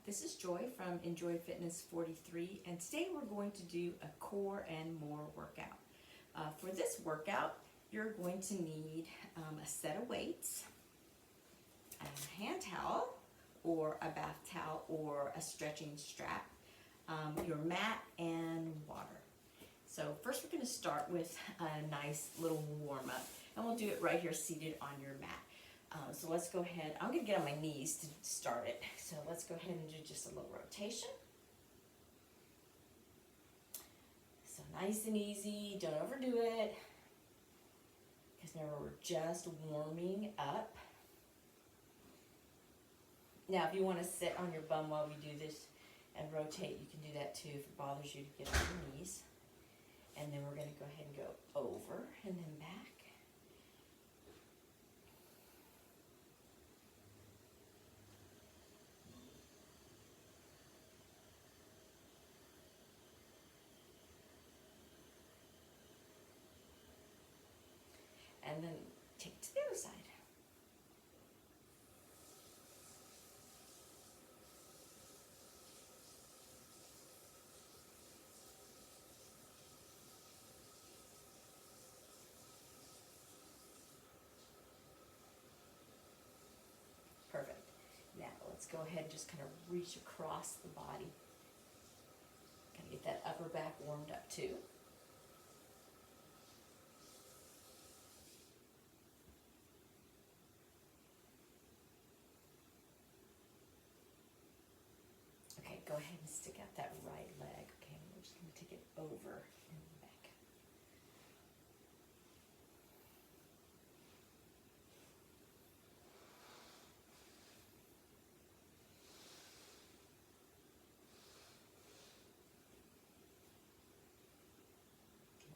This is Joy from Enjoy Fitness 43, and today we're going to do a core and more workout. For this workout, you're going to need a set of weights, a hand towel, or a bath towel, or a stretching strap, your mat, and water. So first we're going to start with a nice little warm-up, and we'll do it right here seated on your mat. So let's go ahead. I'm going to get on my knees to start it. So let's go ahead and do just a little rotation. So nice and easy. Don't overdo it. Because now we're just warming up. Now if you want to sit on your bum while we do this and rotate, you can do that too if it bothers you to get on your knees. And then we're going to go ahead and go over and then back. And then take it to the other side. Perfect. Now let's go ahead and just kind of reach across the body. Kind of get that upper back warmed up too. Okay, go ahead and stick out that right leg. Okay, we're just going to take it over and back.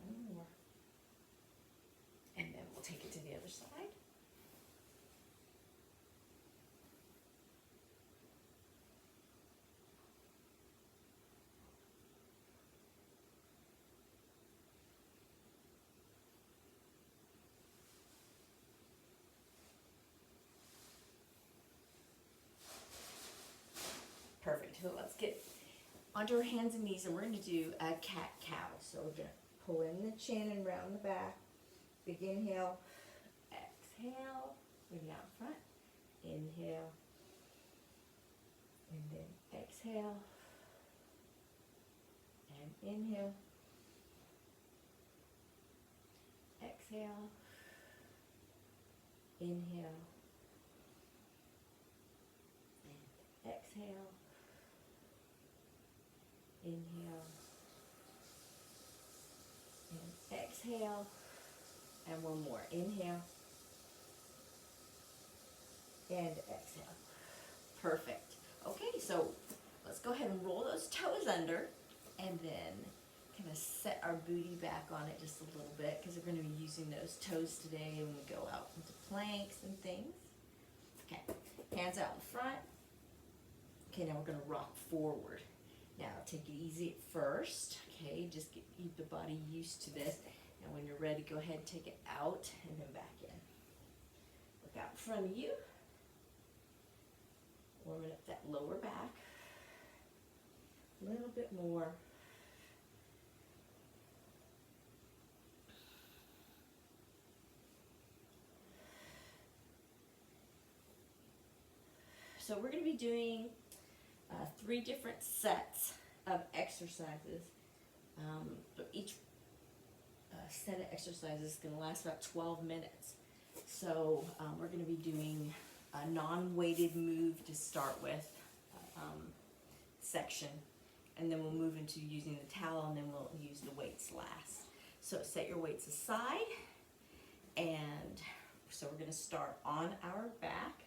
One more. And then we'll take it to the other side. Perfect. So let's get onto our hands and knees, and we're going to do a cat-cow. So we're going to pull in the chin and round the back. Big inhale. Exhale. Bring it out front. Inhale. And then exhale. And inhale. Exhale. Inhale. And exhale. Inhale, and exhale, and one more. Inhale, and exhale. Perfect. Okay, so let's go ahead and roll those toes under, and then kind of set our booty back on it just a little bit, because we're going to be using those toes today when we go out into planks and things. Okay, hands out in front. Okay, now we're going to rock forward. Now take it easy at first, okay, just get the body used to this, and when you're ready, go ahead and take it out and then back in. Look out in front of you, warming up that lower back, a little bit more. So we're going to be doing 3 different sets of exercises. So each set of exercises is going to last about 12 minutes. So we're going to be doing a non-weighted move to start with section, and then we'll move into using the towel, and then we'll use the weights last. So set your weights aside, and so we're going to start on our back.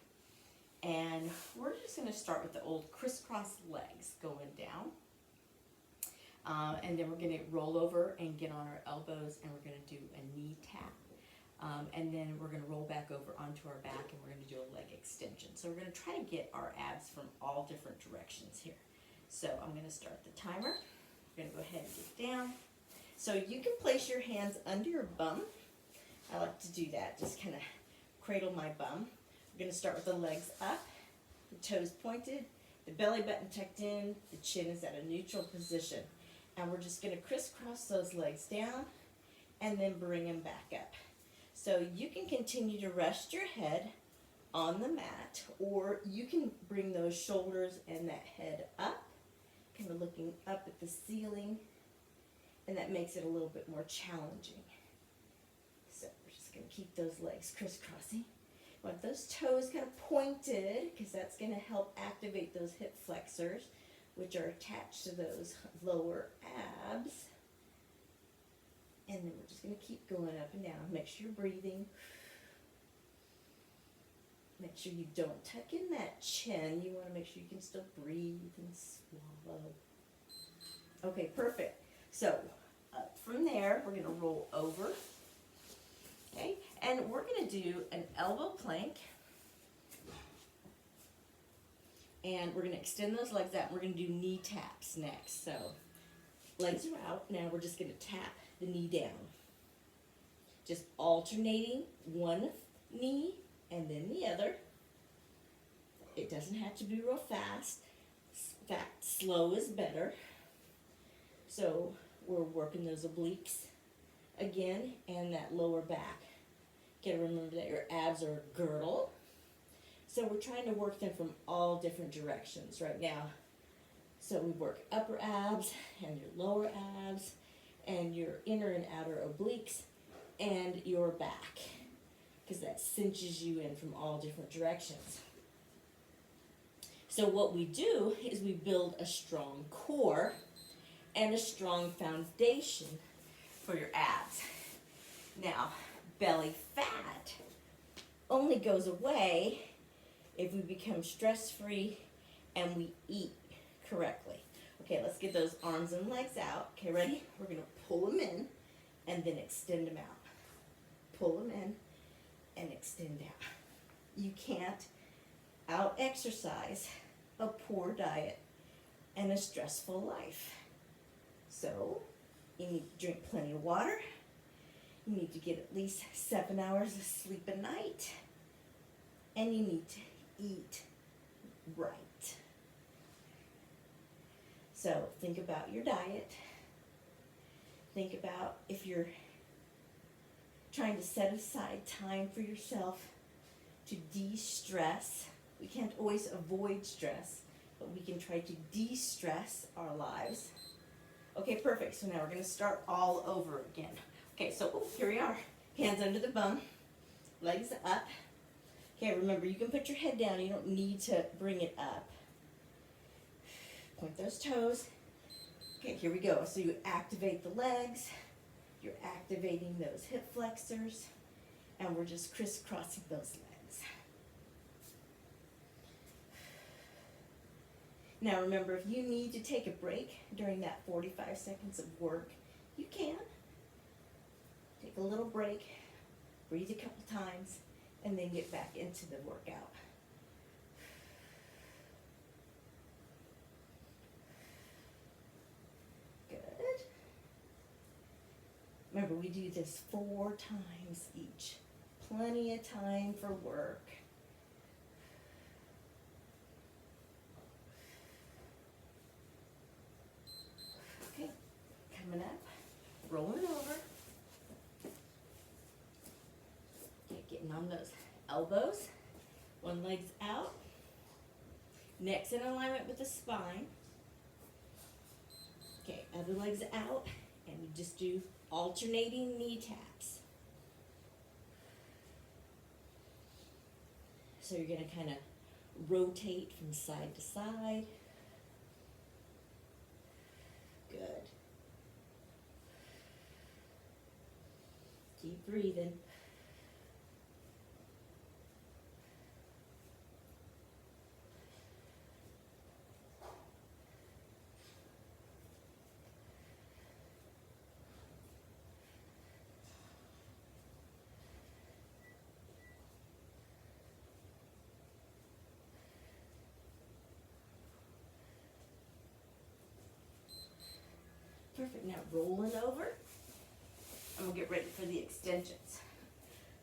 And we're just going to start with the old crisscross legs going down. And then we're going to roll over and get on our elbows, and we're going to do a knee tap. And then we're going to roll back over onto our back, and we're going to do a leg extension. So we're going to try to get our abs from all different directions here. So I'm going to start the timer. We're going to go ahead and get down. So you can place your hands under your bum. I like to do that, just kind of cradle my bum. We're going to start with the legs up, the toes pointed, The belly button tucked in, the chin is at a neutral position. And we're just gonna crisscross those legs down and then bring them back up. So you can continue to rest your head on the mat, or you can bring those shoulders and that head up, kind of looking up at the ceiling, and that makes it a little bit more challenging. So we're just going to keep those legs crisscrossing. Want those toes kind of pointed, because that's going to help activate those hip flexors, which are attached to those lower abs. And then we're just going to keep going up and down. Make sure you're breathing. Make sure you don't tuck in that chin. You want to make sure you can still breathe and swallow. Okay, perfect. So up from there, we're going to roll over. Okay, and we're going to do an elbow plank. And we're going to extend those legs out. We're going to do knee taps next. So legs are out. Now we're just going to tap the knee down. Just alternating one knee and then the other. It doesn't have to be real fast. In fact, slow is better. So we're working those obliques again and that lower back. Gotta remember that your abs are a girdle. So we're trying to work them from all different directions right now. So we work upper abs and your lower abs and your inner and outer obliques and your back, because that cinches you in from all different directions. So what we do is we build a strong core and a strong foundation for your abs. Now, belly fat only goes away if we become stress-free and we eat correctly. Okay, let's get those arms and legs out. Okay, ready? We're going to pull them in and then extend them out. Pull them in and extend out. You can't out-exercise a poor diet and a stressful life. So you need to drink plenty of water. You need to get at least 7 hours of sleep a night. And you need to eat right. So think about your diet. Think about if you're trying to set aside time for yourself to de-stress. We can't always avoid stress, but we can try to de-stress our lives. Okay, perfect. So now we're going to start all over again. Okay, so here we are. Hands under the bum, legs up. Okay, remember, you can put your head down. You don't need to bring it up. Point those toes. Okay, here we go. So you activate the legs. You're activating those hip flexors. And we're just crisscrossing those legs. Now remember, if you need to take a break during that 45 seconds of work, you can. Take a little break, breathe a couple times, and then get back into the workout. Good. Remember, we do this 4 times each. Plenty of time for work. Okay, coming up, rolling over. Okay, getting on those elbows. One leg's out. Neck's in alignment with the spine. Okay, other leg's out. And you just do alternating knee taps. So you're going to kind of rotate from side to side. Good. Keep breathing. Perfect. Now rolling over. And we'll get ready for the extensions.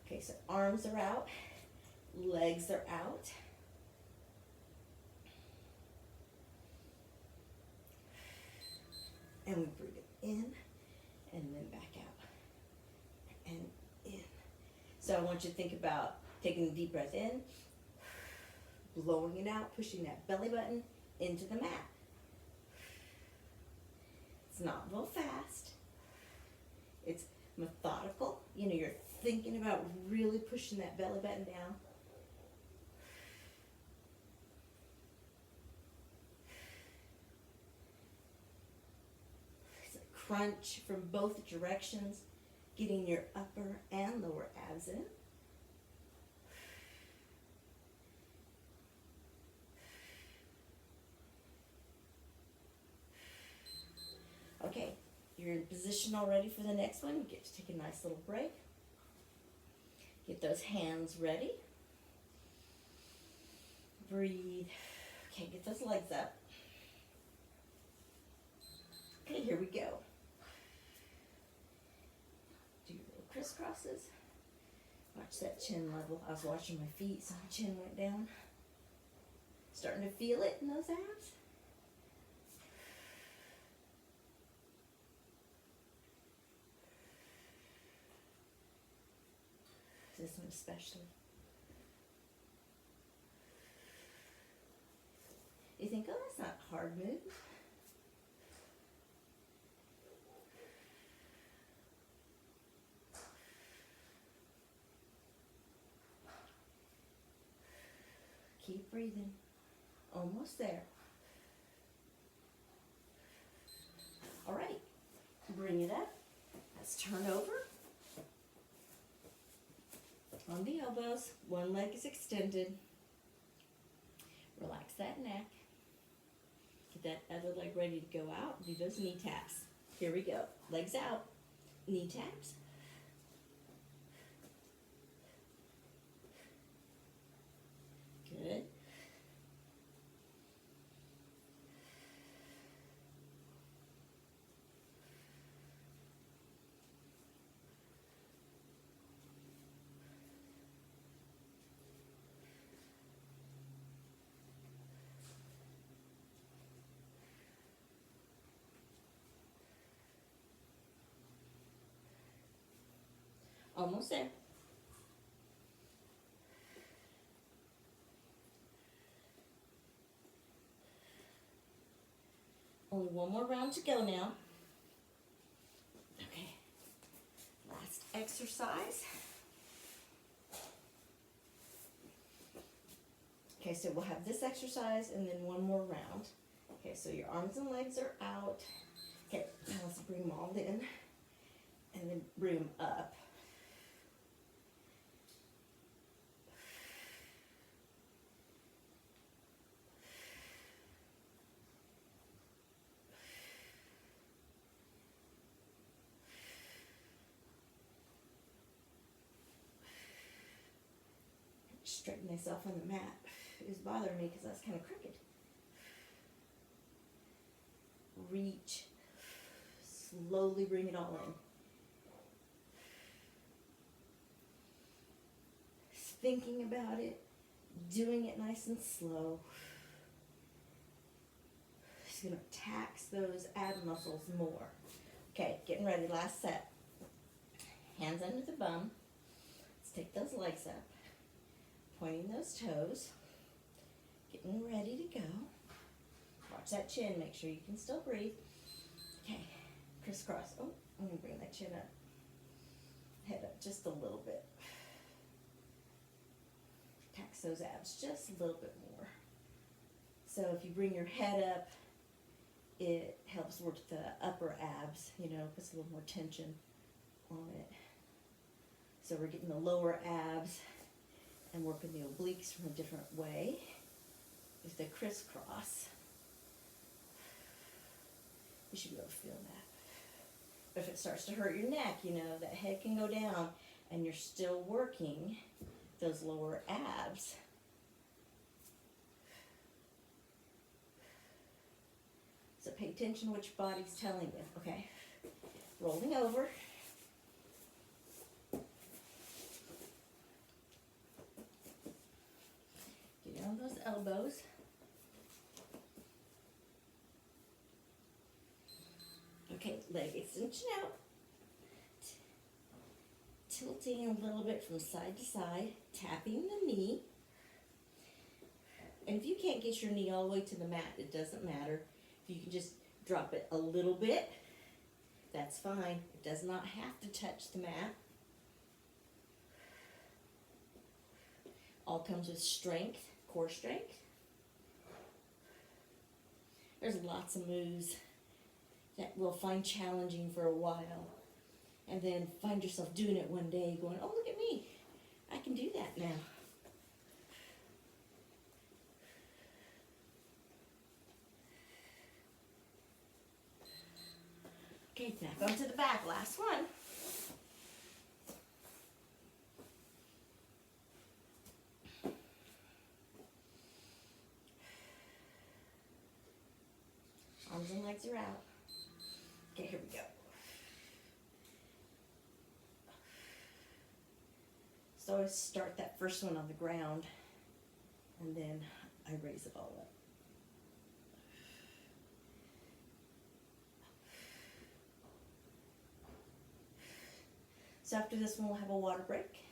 Okay, so arms are out, legs are out. and we breathe it in and then back out and in. So I want you to think about taking a deep breath in, blowing it out, pushing that belly button into the mat. It's not real fast. It's methodical. You know, you're thinking about really pushing that belly button down. It's a crunch from both directions, getting your upper and lower abs in. Okay, you're in position already for the next one. You get to take a nice little break. Get those hands ready. Breathe. Okay, get those legs up. Okay, here we go. Do your little crisscrosses. Watch that chin level. I was watching my feet, so my chin went down. Starting to feel it in those abs. This one especially. You think, oh, that's not a hard move. Keep breathing. Almost there. All right, bring it up. Let's turn over. On the elbows, one leg is extended. Relax that neck. Get that other leg ready to go out. Do those knee taps. Here we go. Legs out. Knee taps. Good. Almost there. Only one more round to go now. Okay. Last exercise. Okay, so we'll have this exercise and then one more round. Okay, so your arms and legs are out. Okay, now let's bring them all in and then bring them up. Straighten myself on the mat. It was bothering me because I was kind of crooked. Reach. Slowly bring it all in. Thinking about it, doing it nice and slow. It's going to tax those ab muscles more. Okay, getting ready, last set. Hands under the bum. Let's take those legs up. Pointing those toes. Getting ready to go. Watch that chin, make sure you can still breathe. Okay, crisscross. Oh, I'm going to bring that chin up. Head up just a little bit. Tax those abs just a little bit more. So if you bring your head up, it helps work the upper abs, you know, puts a little more tension on it. So we're getting the lower abs and working the obliques from a different way with the crisscross. You should be able to feel that. But if it starts to hurt your neck, you know, that head can go down and you're still working those lower abs. So pay attention to what your body's telling you, okay? Rolling over. Get down those elbows. leg extension out, tilting a little bit from side to side, tapping the knee. And if you can't get your knee all the way to the mat, it doesn't matter. If you can just drop it a little bit, that's fine. It does not have to touch the mat. All comes with strength, core strength. There's lots of moves that we'll find challenging for a while, and then find yourself doing it one day going, oh, look at me, I can do that now. Okay, back onto the back, last one. Arms and legs are out. Okay, here we go. So I start that first one on the ground, and then I raise it all up. So after this one, we'll have a water break.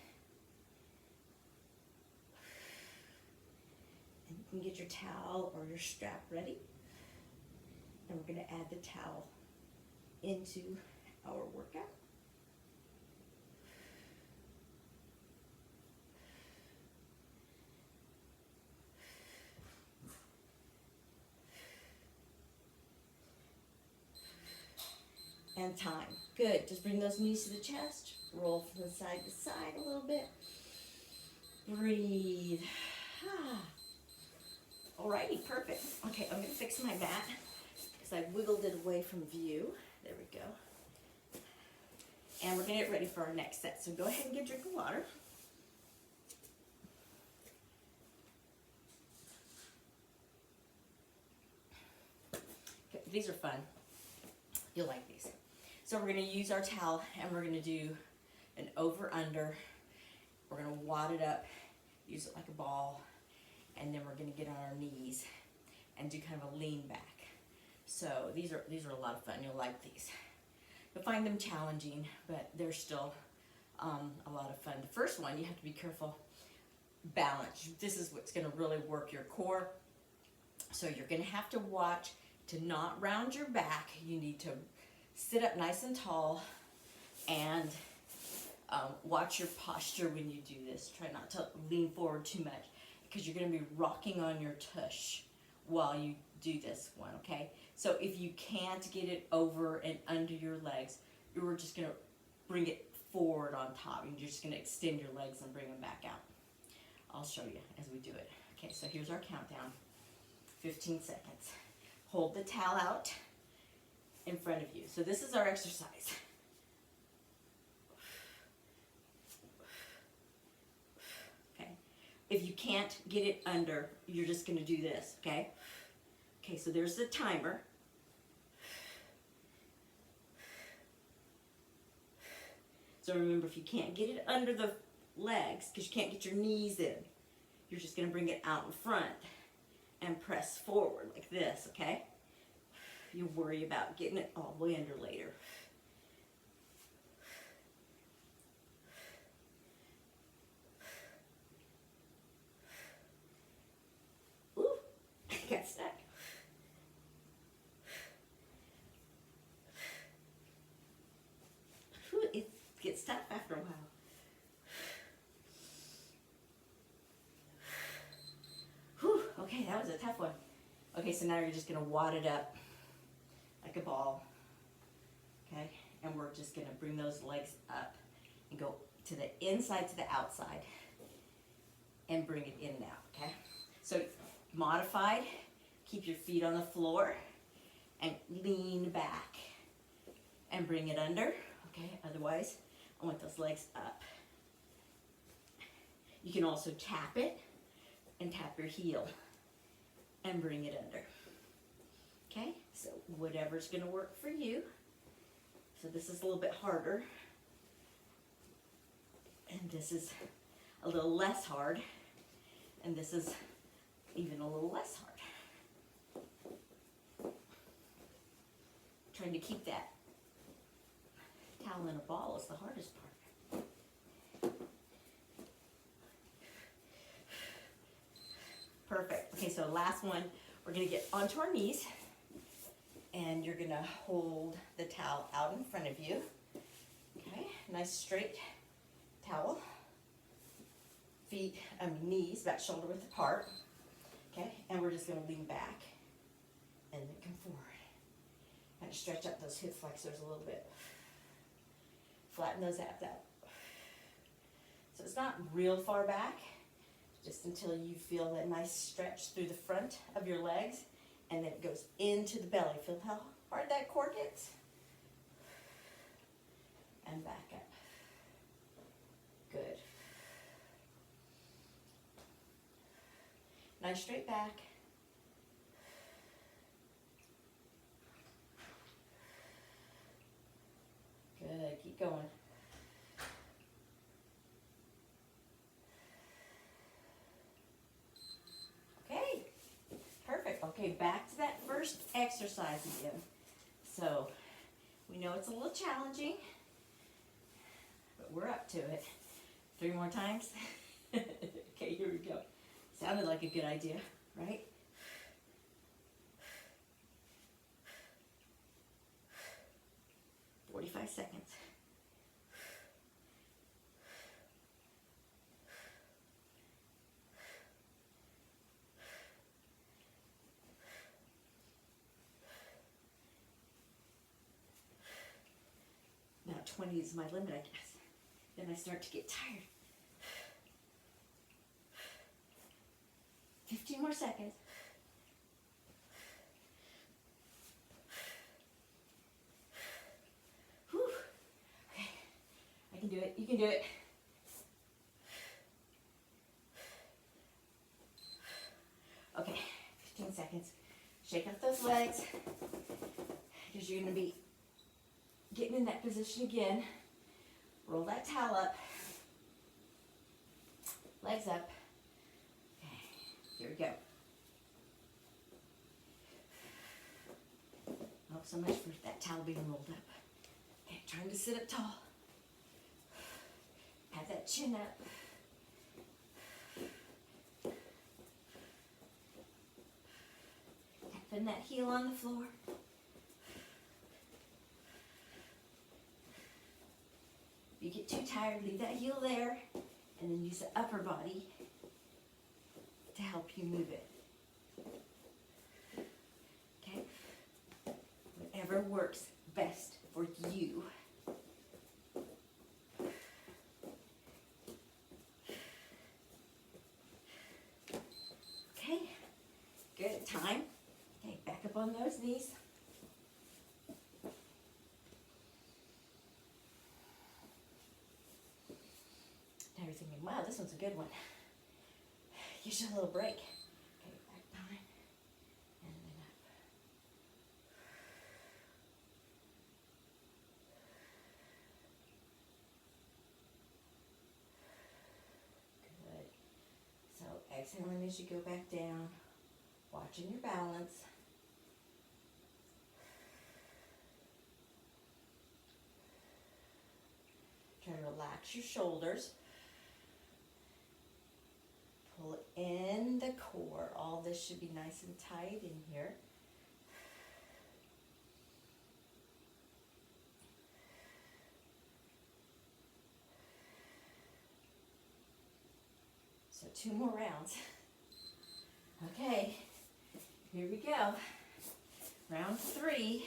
And you can get your towel or your strap ready. And we're going to add the towel into our workout. And time. Good. Just bring those knees to the chest. Roll from side to side a little bit. Breathe. Alrighty, perfect. Okay, I'm going to fix my mat because I wiggled it away from view. There we go. And we're going to get ready for our next set. So go ahead and get a drink of water. Okay, these are fun. You'll like these. So we're going to use our towel and we're going to do an over-under. We're going to wad it up, use it like a ball, and then we're going to get on our knees and do kind of a lean back. So these are a lot of fun. You'll like these. You'll find them challenging, but they're still a lot of fun. The first one, you have to be careful. Balance. This is what's going to really work your core. So you're going to have to watch to not round your back. You need to sit up nice and tall and watch your posture when you do this. Try not to lean forward too much because you're going to be rocking on your tush while you do this one, okay? So if you can't get it over and under your legs, you're just going to bring it forward on top. You're just going to extend your legs and bring them back out. I'll show you as we do it. Okay, so here's our countdown. 15 seconds. Hold the towel out in front of you. So this is our exercise. Okay. If you can't get it under, you're just going to do this, okay? Okay, so there's the timer. So remember, if you can't get it under the legs, because you can't get your knees in, you're just going to bring it out in front and press forward like this, okay? You worry about getting it all the way under later. Ooh, got stuck. Ooh, it gets tough after a while. Whew, okay, that was a tough one. Okay, so now you're just going to wad it up like a ball, okay? And we're just going to bring those legs up and go to the inside to the outside and bring it in now, okay? So modified, keep your feet on the floor and lean back and bring it under, okay? Otherwise, I want those legs up. You can also tap it and tap your heel and bring it under. Okay, so whatever's going to work for you. So this is a little bit harder. And this is a little less hard. And this is even a little less hard. Trying to keep that towel in a ball is the hardest part. Perfect. Okay, so last one, we're gonna get onto our knees and you're gonna hold the towel out in front of you. Okay, nice straight towel. Feet, knees about shoulder width apart. Okay, and we're just gonna lean back and then come forward. And stretch up those hip flexors a little bit. Flatten those abs out. So it's not real far back, just until you feel that nice stretch through the front of your legs, and then it goes into the belly. Feel how hard that core gets? And back up. Good. Nice straight back. Good, keep going. Okay, perfect. Okay, back to that first exercise again. So, we know it's a little challenging, but we're up to it. 3 more times. Okay, here we go. Sounded like a good idea, right? "45 seconds. Now 20 is my limit, I guess. Then I start to get tired. 15 more seconds. Whew. Okay, I can do it. You can do it. Okay, 15 seconds. Shake up those legs because you're going to be getting in that position again. Roll that towel up. Legs up. Okay, here we go. Oh, so much for that towel being rolled up. Okay, trying to sit up tall. Have that chin up. Tapping that heel on the floor. If you get too tired, leave that heel there, and then use the upper body to help you move it. Okay? Whatever works best for you. Okay, good. Time. Okay, back up on those knees. Now you're thinking, wow, this one's a good one. Use your little break. Okay, back down and then up. Good. So exhaling as you go back down, watching your balance. Try to relax your shoulders. Pull in the core. All this should be nice and tight in here. So 2 more rounds. Okay, here we go. Round 3.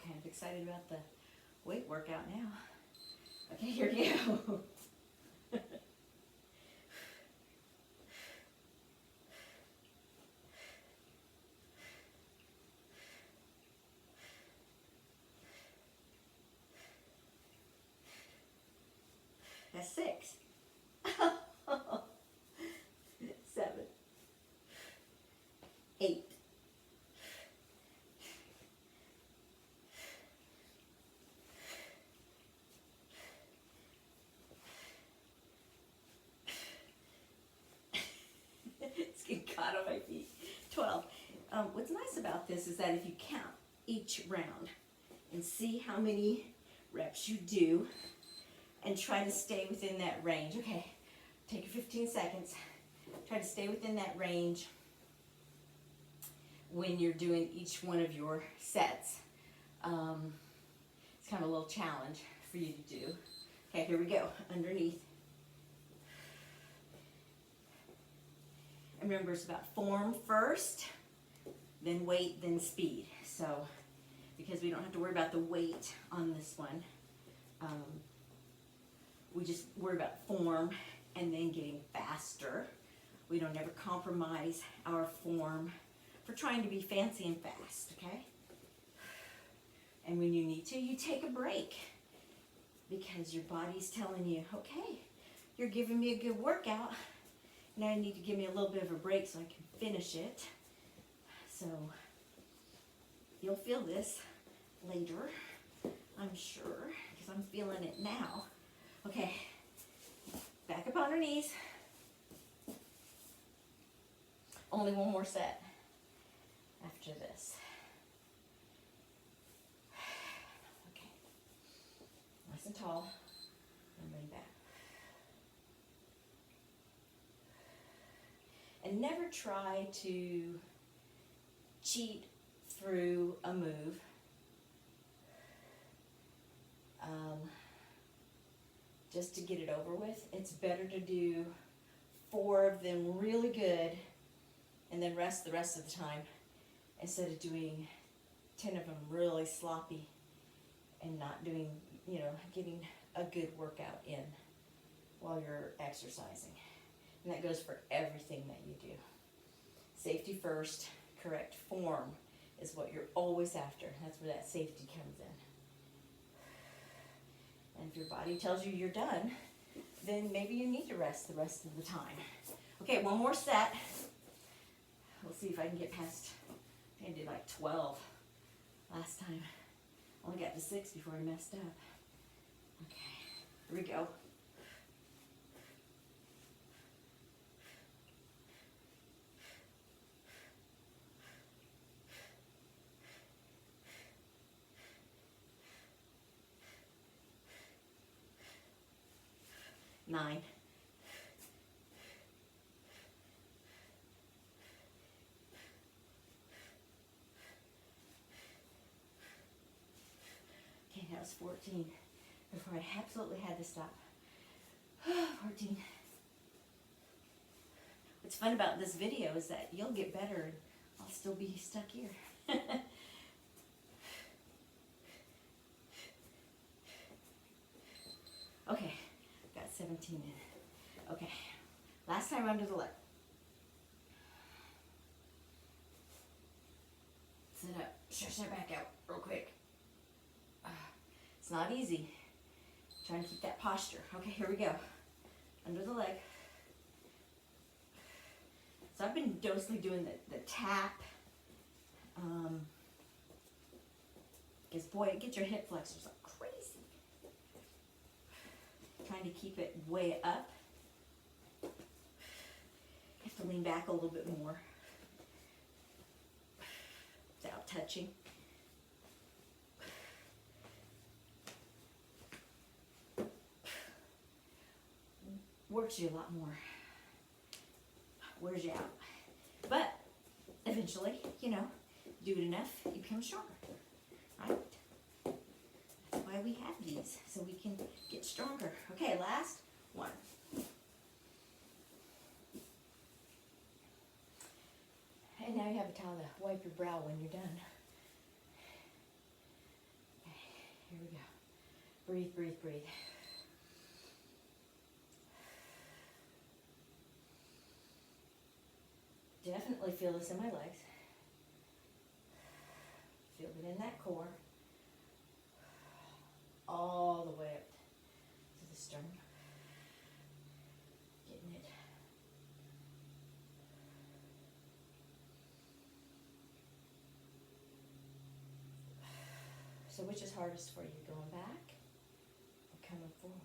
Kind of excited about the weight workout now. Okay, here we go. That's 6. 7. 8. 12. what's nice about this is that if you count each round and see how many reps you do and try to stay within that range. Okay, take your 15 seconds. Try to stay within that range when you're doing each one of your sets. It's kind of a little challenge for you to do. Okay, here we go, underneath. And remember, it's about form first, then weight, then speed. So, because we don't have to worry about the weight on this one, we just worry about form and then getting faster. We don't ever compromise our form for trying to be fancy and fast, okay? And when you need to, you take a break because your body's telling you, okay, you're giving me a good workout. Now you need to give me a little bit of a break so I can finish it. So you'll feel this later, I'm sure, because I'm feeling it now. Okay, back up on our knees. Only one more set after this. Okay, nice and tall, and lean back. And never try to cheat through a move. Just to get it over with. It's better to do 4 of them really good and then rest the rest of the time instead of doing 10 of them really sloppy and not doing, getting a good workout in while you're exercising. And that goes for everything that you do. Safety first, correct form is what you're always after. That's where that safety comes in. And if your body tells you you're done, then maybe you need to rest the rest of the time. Okay, one more set. We'll see if I can get past, I did like 12 last time. Only got to 6 before I messed up. Okay, here we go. Nine. Okay, that was 14 before I absolutely had to stop. 14. What's fun about this video is that you'll get better and I'll still be stuck here. Okay, got 17 in. Okay, last time under the leg. Sit up, stretch that back out real quick. It's not easy. Trying to keep that posture. Okay, here we go. Under the leg. So I've been mostly doing the tap. Because boy, it gets your hip flexors up crazy. Trying to keep it way up. You have to lean back a little bit more without touching. Works you a lot more. Wears you out. But eventually, do it enough, you become stronger. Right? That's why we have these, so we can get stronger. Okay, last one. And now you have a towel to wipe your brow when you're done. Okay, here we go. Breathe, breathe, breathe. Definitely feel this in my legs. Feel it in that core. All the way up to the sternum. Getting it. So which is hardest for you, going back or coming forward?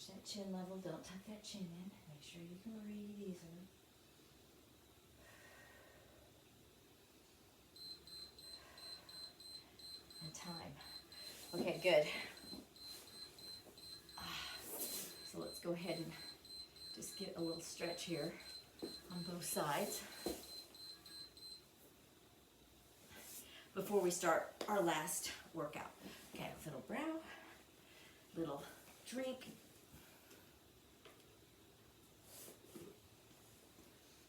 Watch that chin level. Don't tuck that chin in. Make sure you can breathe easily. And time. Okay, good. So let's go ahead and just get a little stretch here on both sides before we start our last workout. Okay, little brow, little drink.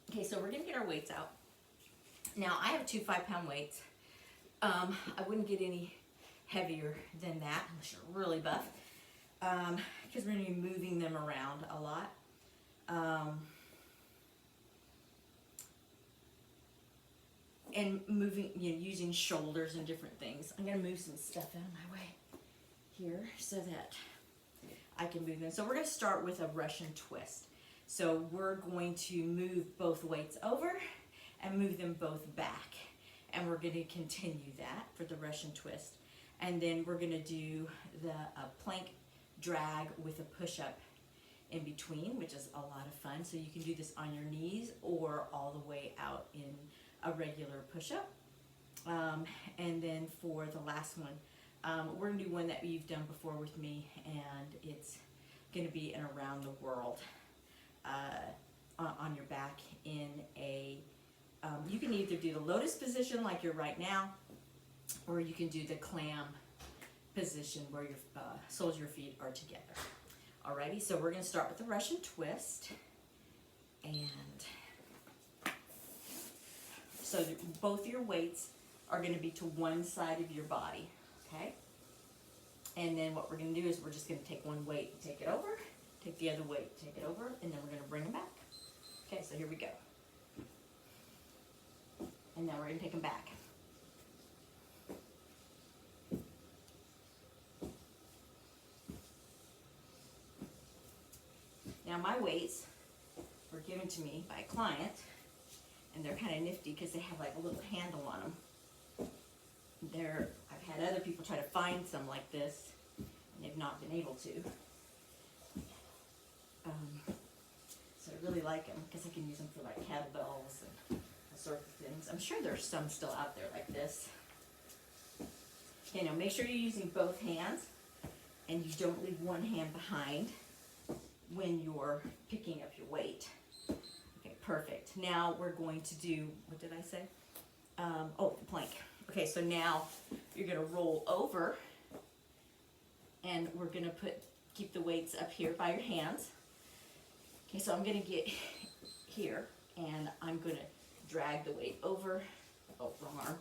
Okay, so we're gonna get our weights out. Now I have two 5-pound weights. I wouldn't get any heavier than that unless you're really buff, because we're gonna be moving them around a lot. And moving, using shoulders and different things. I'm gonna move some stuff out of my way here so that I can move them. So we're gonna start with a Russian twist. So we're going to move both weights over and move them both back. And we're gonna continue that for the Russian twist. And then we're gonna do the plank drag with a push-up in between, which is a lot of fun. So you can do this on your knees or all the way out in a regular push-up. And then for the last one, we're gonna do one that you've done before with me, and it's gonna be an around the world on your back in a, you can either do the lotus position like you're right now, or you can do the clam position where your soles of your feet are together. Alrighty, so we're gonna start with the Russian twist, and so both your weights are gonna be to one side of your body, okay? And then what we're gonna do is we're just gonna take one weight and take it over, take the other weight, take it over, and then we're gonna bring them back. Okay, so here we go. And now we're gonna take them back. Now my weights were given to me by a client, and they're kind of nifty because they have like a little handle on them. I've had other people try to find some like this, and they've not been able to. So I really like them because I can use them for like kettlebells and all sorts of things. I'm sure there's some still out there like this. Okay, now make sure you're using both hands and you don't leave one hand behind when you're picking up your weight. Okay, perfect. Now we're going to do, what did I say? The plank. Okay, so now you're gonna roll over, and we're gonna keep the weights up here by your hands. Okay, so I'm gonna get here, and I'm gonna drag the weight over, wrong arm,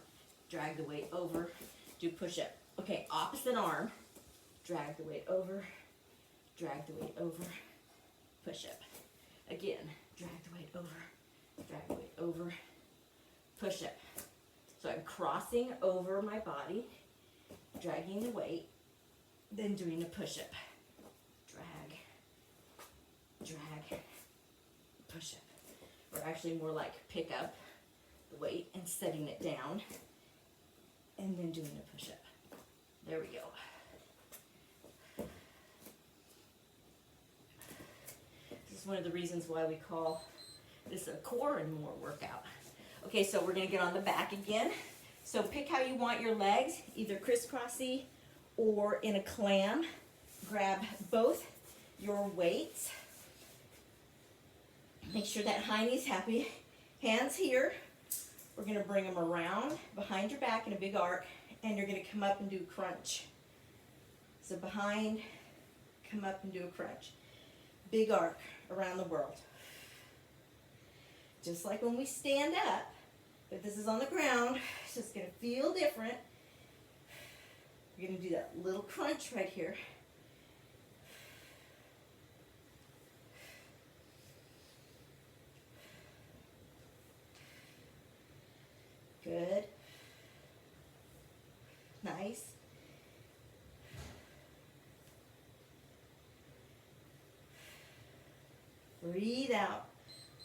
drag the weight over, do push-up. Okay, opposite arm, drag the weight over, drag the weight over, push-up. Again, drag the weight over, drag the weight over, push-up. So I'm crossing over my body, dragging the weight, then doing a push-up. Drag, drag, push-up. Or actually more like pick up the weight and setting it down, and then doing a push-up. There we go. This is one of the reasons why we call this a core and more workout. Okay, so we're gonna get on the back again. So pick how you want your legs, either crisscrossy or in a clam. Grab both your weights. Make sure that hiney's happy. Hands here. We're gonna bring them around behind your back in a big arc, and you're gonna come up and do a crunch. So behind, come up and do a crunch. Big arc around the world. Just like when we stand up, but this is on the ground, it's just gonna feel different. We're gonna do that little crunch right here. Good. Nice. Breathe out.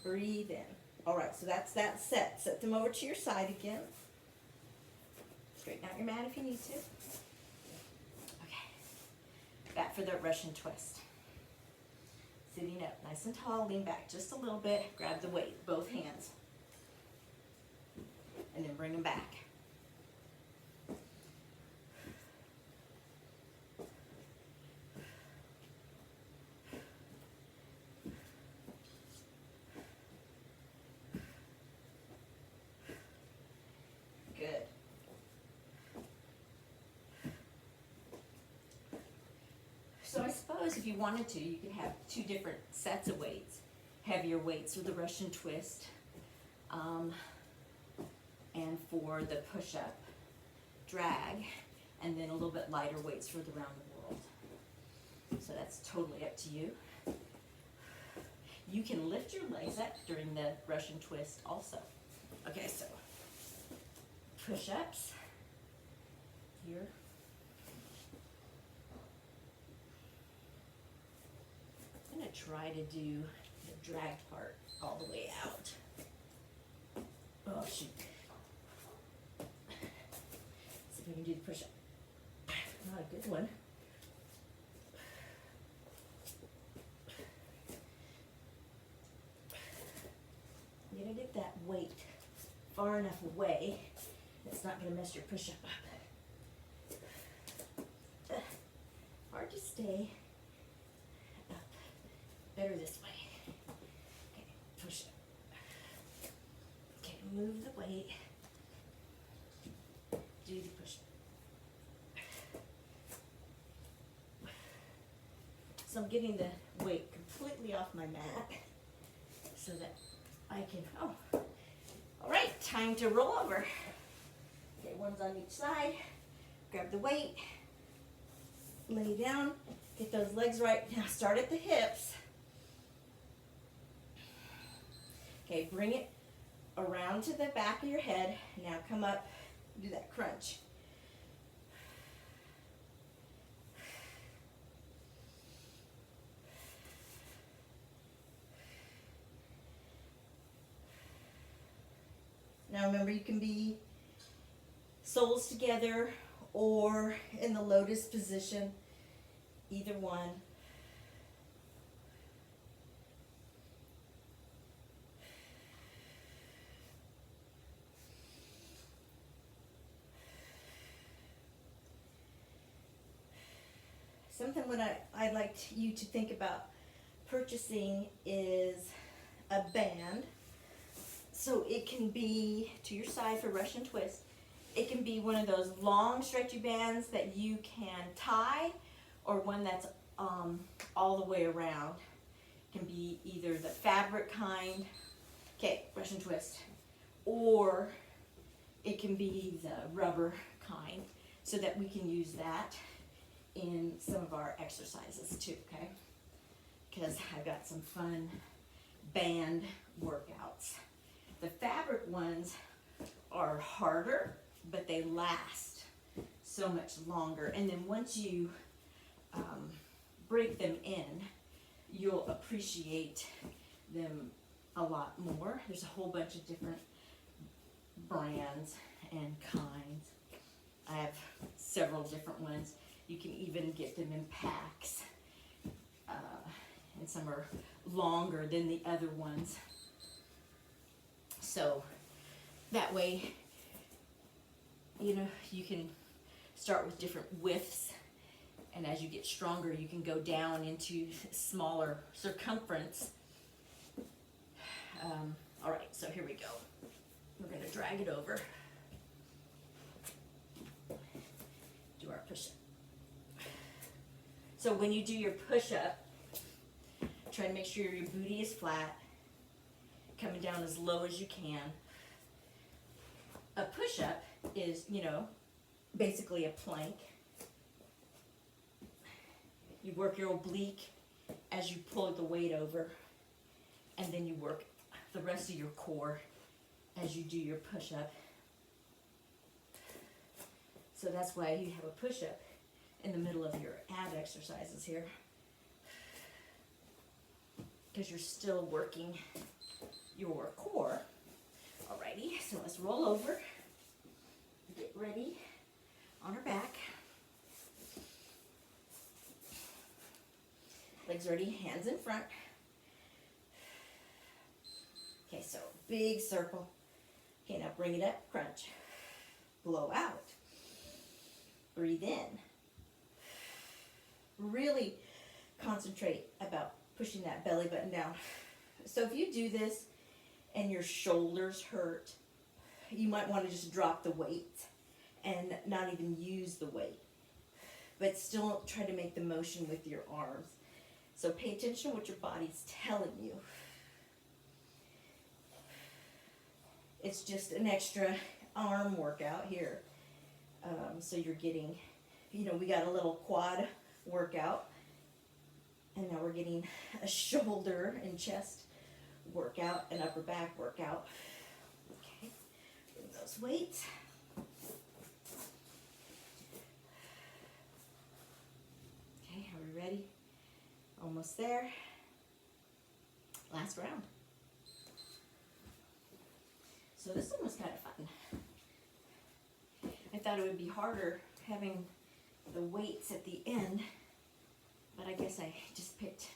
Breathe in. All right, so that's that set. Set them over to your side again. Straighten out your mat if you need to. Okay. Back for the Russian twist. Sitting up nice and tall, lean back just a little bit, grab the weight, both hands. And then bring them back. Good. So I suppose if you wanted to, you could have two different sets of weights. Heavier weights for the Russian twist, and for the push-up, drag, and then a little bit lighter weights for the round the world. So that's totally up to you. You can lift your legs up during the Russian twist also. Okay, so push-ups here. I'm going to try to do the drag part all the way out. Oh, shoot. See if I can do the push-up. Not a good one. You gotta get that weight far enough away that's not gonna mess your push-up up. Hard to stay up. Better this way. Okay, push up. Okay, move the weight. Do the push up. So I'm getting the weight completely off my mat so that I can, all right, time to roll over. Okay, one's on each side. Grab the weight, lay down, get those legs right. Now start at the hips. Okay, bring it around to the back of your head. Now come up, do that crunch. Now remember, you can be soles together or in the lotus position, either one. Something what I'd like you to think about purchasing is a band. So it can be to your side for Russian twist. It can be one of those long stretchy bands that you can tie, or one that's all the way around. It can be either the fabric kind, okay, Russian twist, or it can be the rubber kind, so that we can use that in some of our exercises too, okay? Because I've got some fun band workouts. The fabric ones are harder, but they last so much longer. And then once you break them in, you'll appreciate them a lot more. There's a whole bunch of different brands and kinds. I have several different ones. You can even get them in packs. And some are longer than the other ones. So that way, you know, you can start with different widths, and as you get stronger, you can go down into smaller circumference. All right, so here we go. We're going to drag it over. Do our push-up. So when you do your push-up, try to make sure your booty is flat, coming down as low as you can. A push-up is, you know, basically a plank. You work your oblique as you pull the weight over, and then you work the rest of your core as you do your push-up. So that's why you have a push-up in the middle of your ab exercises here, because you're still working your core. Alrighty, so let's roll over, get ready on our back. Like legs ready, hands in front. Okay, so big circle. Okay, now bring it up, crunch. Blow out. Breathe in. Really concentrate about pushing that belly button down. So if you do this and your shoulders hurt, you might want to just drop the weight and not even use the weight, but still try to make the motion with your arms. So pay attention to what your body's telling you. It's just an extra arm workout here. So you're getting, we got a little quad workout, and now we're getting a shoulder and chest workout, an upper back workout. Okay, bring those weights. Okay, are we ready? Almost there. Last round. So this one was kind of fun. I thought it would be harder having the weights at the end, but I guess I just picked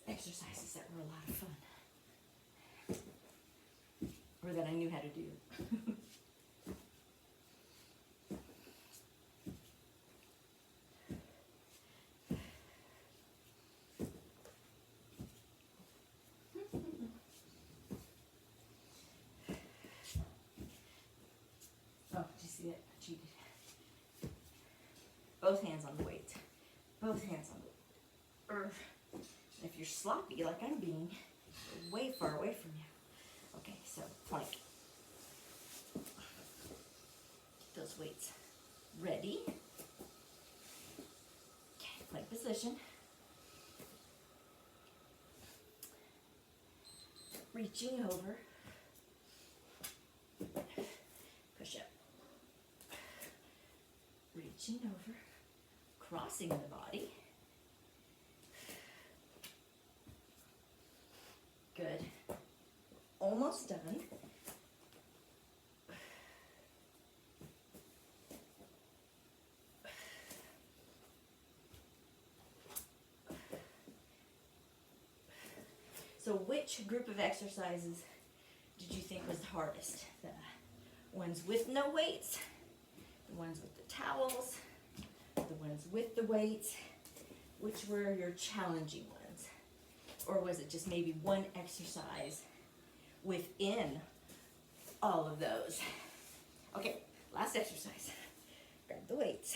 exercises that were a lot of fun, or that I knew how to do. Oh, did you see it? I cheated. Both hands on the weight. Both hands on the weight. If you're sloppy like I'm being, you're way far away from you. Okay, so plank. Get those weights ready. Okay, plank position. Reaching over. Push up. Reaching over. Crossing the body. Good. Almost done. So which group of exercises did you think was the hardest? The ones with no weights, the ones with the towels, the ones with the weights? Which were your challenging ones? Or was it just maybe one exercise within all of those? Okay, last exercise. Grab the weights.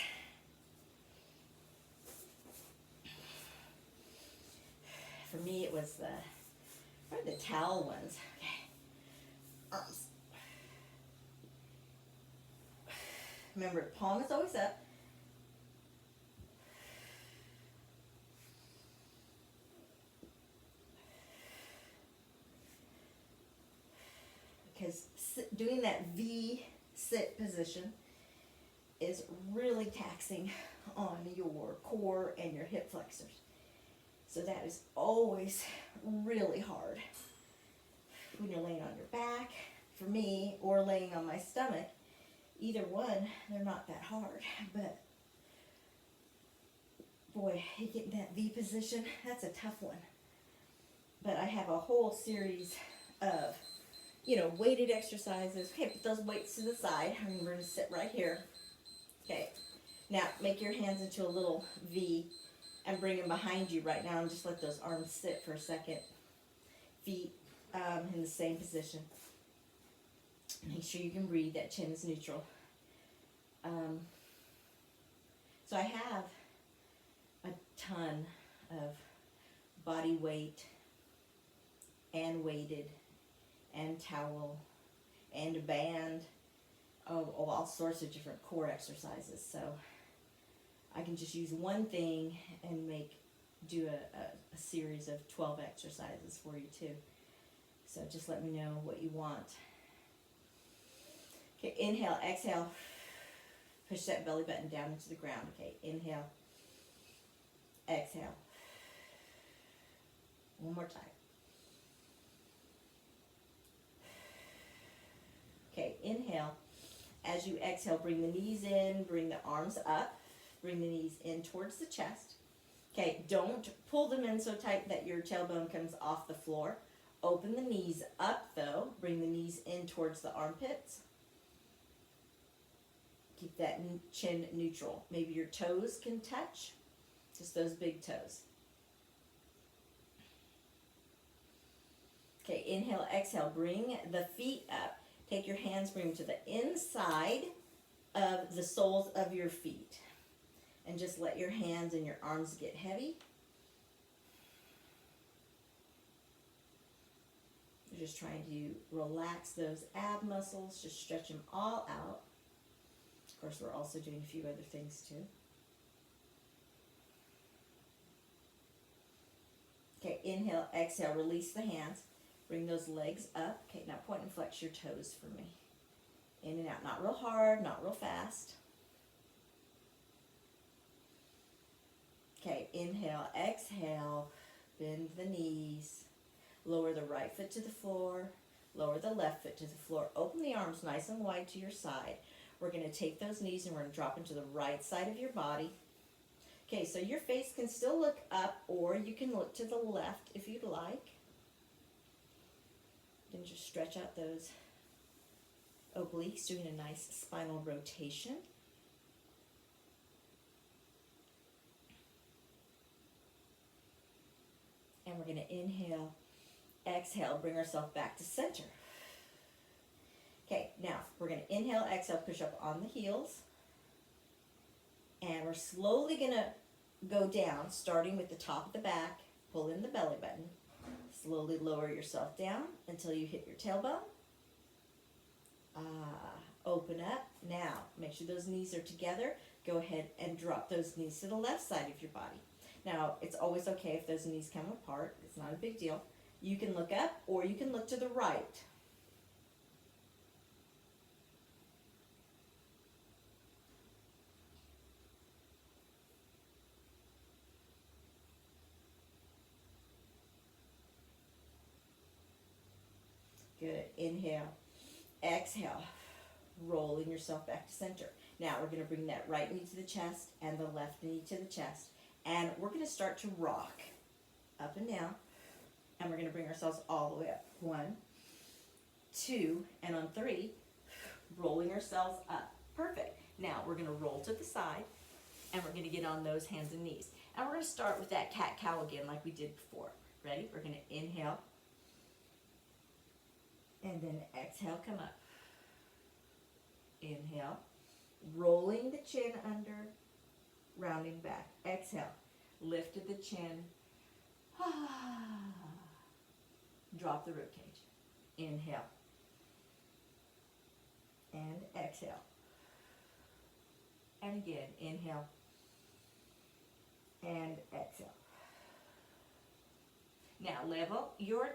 For me, it was probably the towel ones. Okay, arms. Remember, palm is always up. Because doing that V sit position is really taxing on your core and your hip flexors. So that is always really hard. When you're laying on your back, for me, or laying on my stomach, either one, they're not that hard. But boy, getting that V position, that's a tough one. But I have a whole series of weighted exercises. Okay, put those weights to the side. We're going to sit right here. Okay, now make your hands into a little V and bring them behind you right now, and just let those arms sit for a second. Feet in the same position. Make sure you can breathe. That chin is neutral. So I have a ton of body weight and weighted and towel and a band of all sorts of different core exercises. So I can just use one thing and do a series of 12 exercises for you too. So just let me know what you want. Okay, inhale, exhale. Push that belly button down into the ground. Okay, inhale, exhale. One more time. Okay, inhale. As you exhale, bring the knees in, bring the arms up, bring the knees in towards the chest. Okay, don't pull them in so tight that your tailbone comes off the floor. Open the knees up though. Bring the knees in towards the armpits. Keep that chin neutral. Maybe your toes can touch, just those big toes. Okay, inhale, exhale, bring the feet up. Take your hands, bring them to the inside of the soles of your feet. And just let your hands and your arms get heavy. You're just trying to relax those ab muscles, just stretch them all out. Of course, we're also doing a few other things too. Okay, inhale, exhale, release the hands. Bring those legs up. Okay, now point and flex your toes for me. In and out, not real hard, not real fast. Okay, inhale, exhale, bend the knees. Lower the right foot to the floor. Lower the left foot to the floor. Open the arms nice and wide to your side. We're going to take those knees and we're going to drop into the right side of your body. Okay, so your face can still look up or you can look to the left if you'd like. Then just stretch out those obliques, doing a nice spinal rotation. And we're going to inhale, exhale, bring ourselves back to center. Okay, now we're going to inhale, exhale, push up on the heels. And we're slowly going to go down, starting with the top of the back, pull in the belly button. Slowly lower yourself down until you hit your tailbone. Open up. Now, make sure those knees are together. Go ahead and drop those knees to the left side of your body. Now, it's always okay if those knees come apart. It's not a big deal. You can look up or you can look to the right. Good. Inhale. Exhale. Rolling yourself back to center. Now, we're going to bring that right knee to the chest and the left knee to the chest. And we're going to start to rock up and down. And we're going to bring ourselves all the way up. 1, 2, and on 3, rolling ourselves up. Perfect. Now, we're going to roll to the side. And we're going to get on those hands and knees. And we're going to start with that cat-cow again like we did before. Ready? We're going to inhale. And then exhale, come up. Inhale. Rolling the chin under, rounding back. Exhale. Lifted the chin. Drop the ribcage. Inhale. And exhale. And again, inhale. And exhale. Now level your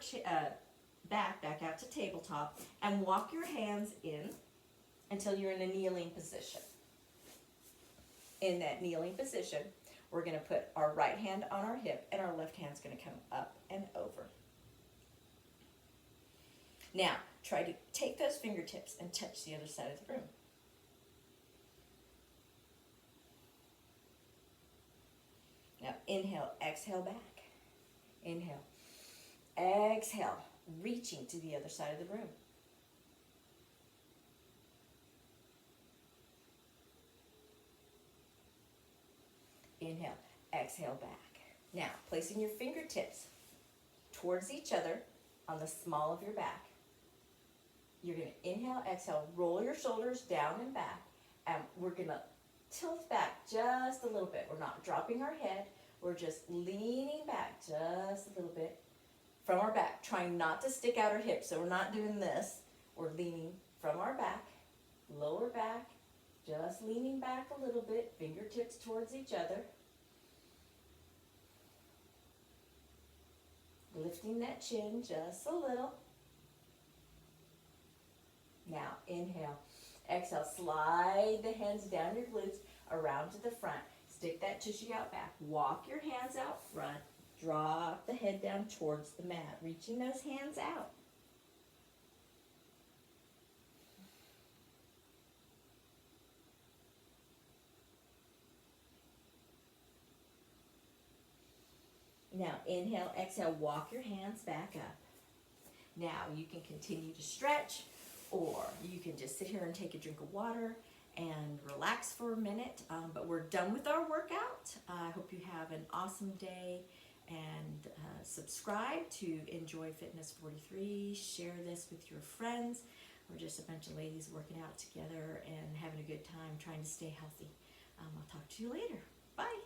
back out to tabletop and walk your hands in until you're in a kneeling position. In that kneeling position, we're going to put our right hand on our hip and our left hand's going to come up and over. Now, try to take those fingertips and touch the other side of the room. Now, inhale, exhale back. Inhale, exhale, reaching to the other side of the room. Inhale, exhale back. Now, placing your fingertips towards each other on the small of your back. You're going to inhale, exhale, roll your shoulders down and back, and we're going to tilt back just a little bit. We're not dropping our head. We're just leaning back just a little bit from our back, trying not to stick out our hips. So we're not doing this. We're leaning from our back, lower back, just leaning back a little bit, fingertips towards each other. Lifting that chin just a little. Now, inhale. Exhale, slide the hands down your glutes, around to the front. Stick that tushy out back. Walk your hands out front. Drop the head down towards the mat, reaching those hands out. Now inhale, exhale, walk your hands back up. Now you can continue to stretch, or you can just sit here and take a drink of water and relax for a minute. But we're done with our workout. I hope you have an awesome day, and subscribe to Enjoy Fitness 43. Share this with your friends. We're just a bunch of ladies working out together and having a good time trying to stay healthy. I'll talk to you later. Bye.